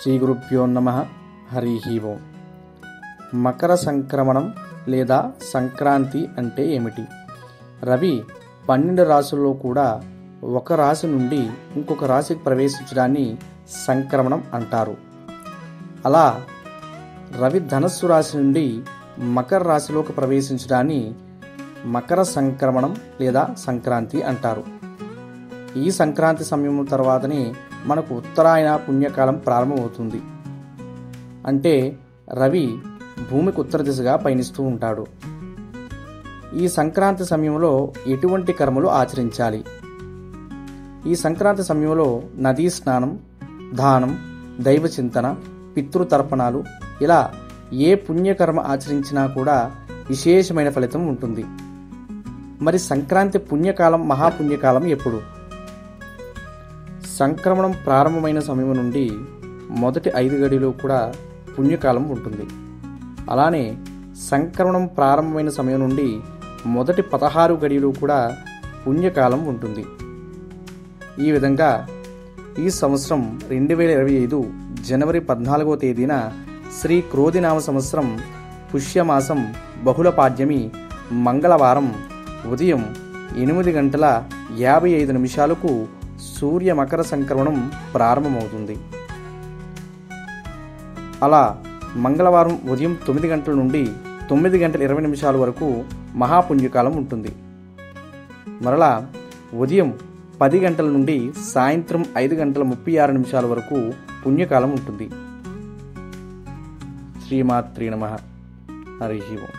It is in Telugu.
శ్రీ గురుభ్యో నమః. హరి ఓం. మకర సంక్రమణం లేదా సంక్రాంతి అంటే ఏమిటి? రవి 12 రాశుల్లో కూడా ఒక రాశి నుండి ఇంకొక రాశికి ప్రవేశించడాన్ని సంక్రమణం అంటారు. అలా రవి ధనస్సు రాశి నుండి మకర రాశిలోకి ప్రవేశించడాన్ని మకర సంక్రమణం లేదా సంక్రాంతి అంటారు. ఈ సంక్రాంతి సమయం తర్వాతనే మనకు ఉత్తరాయణ పుణ్యకాలం ప్రారంభమవుతుంది. అంటే రవి భూమికి ఉత్తర దిశగా పయనిస్తూ ఉంటాడు. ఈ సంక్రాంతి సమయంలో ఎటువంటి కర్మలు ఆచరించాలి? ఈ సంక్రాంతి సమయంలో నదీ స్నానం, దానం, దైవ చింతన, పితృతర్పణాలు ఇలా ఏ పుణ్యకర్మ ఆచరించినా కూడా విశేషమైన ఫలితం ఉంటుంది. మరి సంక్రాంతి పుణ్యకాలం, మహాపుణ్యకాలం ఎప్పుడు? సంక్రమణం ప్రారంభమైన సమయం నుండి మొదటి 5 గడిలో కూడా పుణ్యకాలం ఉంటుంది. అలానే సంక్రమణం ప్రారంభమైన సమయం నుండి మొదటి 16 గడిలో కూడా పుణ్యకాలం ఉంటుంది. ఈ విధంగా ఈ సంవత్సరం 2025 జనవరి 14వ తేదీన శ్రీ క్రోధినామ సంవత్సరం పుష్యమాసం బహుళ పాడ్యమి మంగళవారం ఉదయం 8:55 సూర్య మకర సంక్రమణం ప్రారంభమవుతుంది. అలా మంగళవారం ఉదయం 9 గంటల నుండి 9:20 వరకు మహాపుణ్యకాలం ఉంటుంది. మరలా ఉదయం 10 గంటల నుండి సాయంత్రం 5:36 వరకు పుణ్యకాలం ఉంటుంది. శ్రీమాత్రే నమః. హరి ఓం.